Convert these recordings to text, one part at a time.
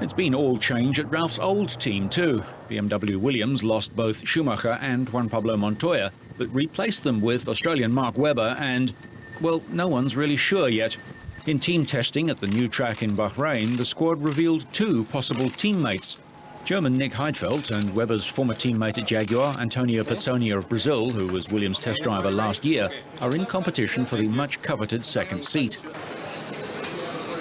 It's been all change at Ralph's old team too. BMW Williams lost both Schumacher and Juan Pablo Montoya, but replaced them with Australian Mark Webber and, well, no one's really sure yet. In team testing at the new track in Bahrain, the squad revealed two possible teammates. German Nick Heidfeld and Webber's former teammate at Jaguar, Antonio Pizzonia of Brazil, who was Williams' test driver last year, are in competition for the much-coveted second seat.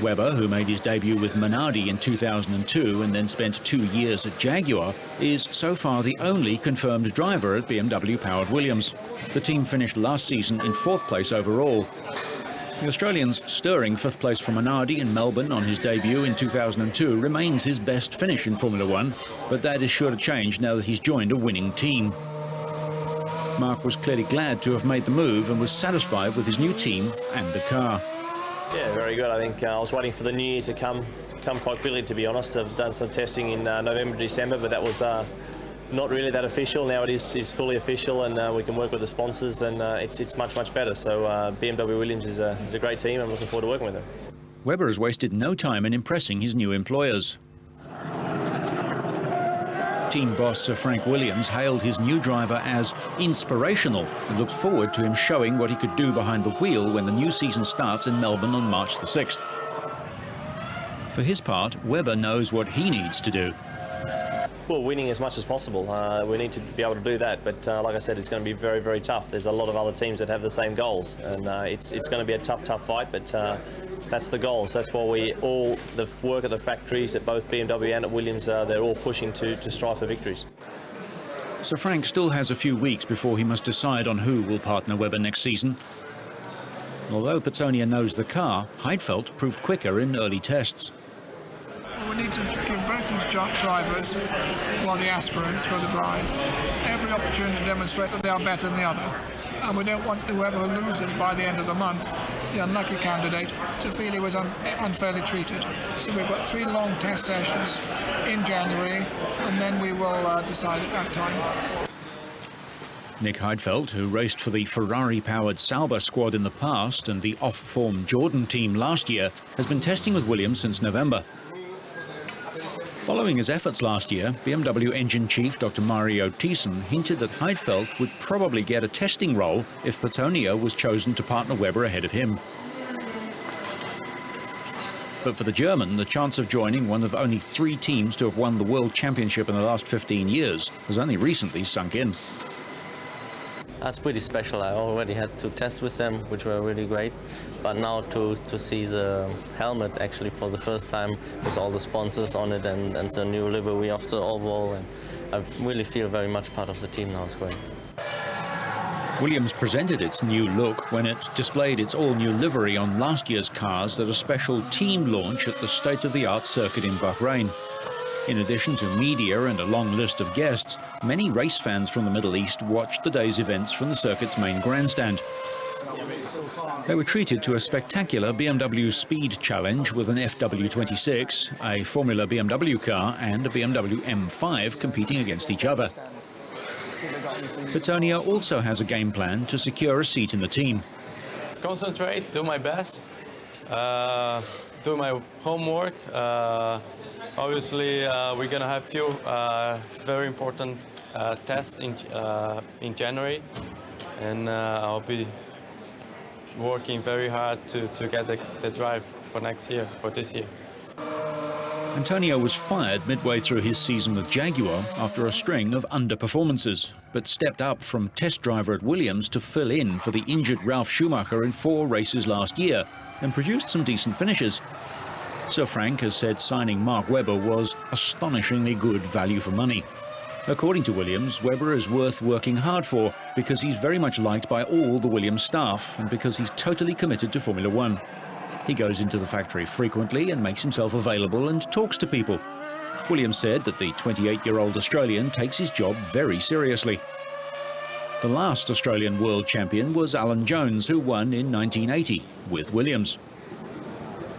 Webber, who made his debut with Minardi in 2002 and then spent 2 years at Jaguar, is so far the only confirmed driver at BMW-powered Williams. The team finished last season in 4th place overall. The Australian's stirring 5th place from Minardi in Melbourne on his debut in 2002 remains his best finish in Formula One, but that is sure to change now that he's joined a winning team. Mark was clearly glad to have made the move and was satisfied with his new team and the car. Yeah, very good. I think I was waiting for the new year to come quite quickly, to be honest. I've done some testing in November, December, but that was not really that official. Now it is fully official, and we can work with the sponsors, and it's much better. So BMW Williams is a great team. I'm looking forward to working with them. Webber has wasted no time in impressing his new employers. Team boss Sir Frank Williams hailed his new driver as inspirational and looked forward to him showing what he could do behind the wheel when the new season starts in Melbourne on March the 6th. For his part, Webber knows what he needs to do. Well, winning as much as possible. We need to be able to do that, but like I said, it's going to be very tough. There's a lot of other teams that have the same goals, and it's going to be a tough fight, but that's the goals. That's why all the work at the factories at both BMW and at Williams, they're all pushing to strive for victories. Sir Frank still has a few weeks before he must decide on who will partner Webber next season. Although Pizzonia knows the car, Heidfeld proved quicker in early tests. We need to give both these drivers, well, the aspirants for the drive, every opportunity to demonstrate that they are better than the other. And we don't want whoever loses by the end of the month, the unlucky candidate, to feel he was unfairly treated. So we've got 3 long test sessions in January, and then we will decide at that time. Nick Heidfeld, who raced for the Ferrari-powered Sauber squad in the past and the off-form Jordan team last year, has been testing with Williams since November. Following his efforts last year, BMW engine chief Dr. Mario Thiessen hinted that Heidfeld would probably get a testing role if Pizzonia was chosen to partner Webber ahead of him. But for the German, the chance of joining one of only 3 teams to have won the World Championship in the last 15 years has only recently sunk in. That's pretty special. I already had 2 tests with them, which were really great. But now to see the helmet actually for the first time with all the sponsors on it and the new livery of the overall, and I really feel very much part of the team now. It's great. Williams presented its new look when it displayed its all-new livery on last year's cars at a special team launch at the state-of-the-art circuit in Bahrain. In addition to media and a long list of guests, many race fans from the Middle East watched the day's events from the circuit's main grandstand. They were treated to a spectacular BMW Speed Challenge with an FW26, a Formula BMW car, and a BMW M5 competing against each other. Pizzonia also has a game plan to secure a seat in the team. Concentrate, do my best, do my homework. Obviously, we're going to have few very important tests in January, and I'll be working very hard to get the drive for next year, for this year. Antonio was fired midway through his season with Jaguar after a string of underperformances, but stepped up from test driver at Williams to fill in for the injured Ralf Schumacher in 4 races last year and produced some decent finishes. Sir Frank has said signing Mark Webber was astonishingly good value for money. According to Williams, Webber is worth working hard for because he's very much liked by all the Williams staff and because he's totally committed to Formula One. He goes into the factory frequently and makes himself available and talks to people. Williams said that the 28-year-old Australian takes his job very seriously. The last Australian world champion was Alan Jones, who won in 1980 with Williams.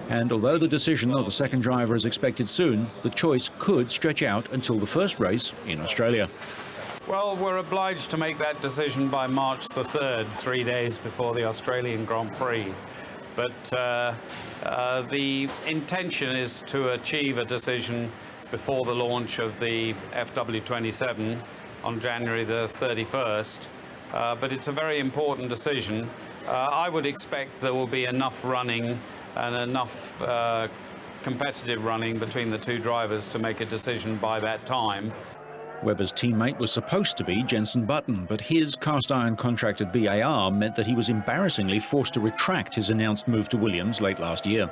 And although the decision of the second driver is expected soon, the choice could stretch out until the first race in Australia. Well, we're obliged to make that decision by March the 3rd, 3 days before the Australian Grand Prix. But the intention is to achieve a decision before the launch of the FW27 on January the 31st. But it's a very important decision. I would expect there will be enough running and enough competitive running between the two drivers to make a decision by that time. Webber's teammate was supposed to be Jenson Button, but his cast iron contract at BAR meant that he was embarrassingly forced to retract his announced move to Williams late last year.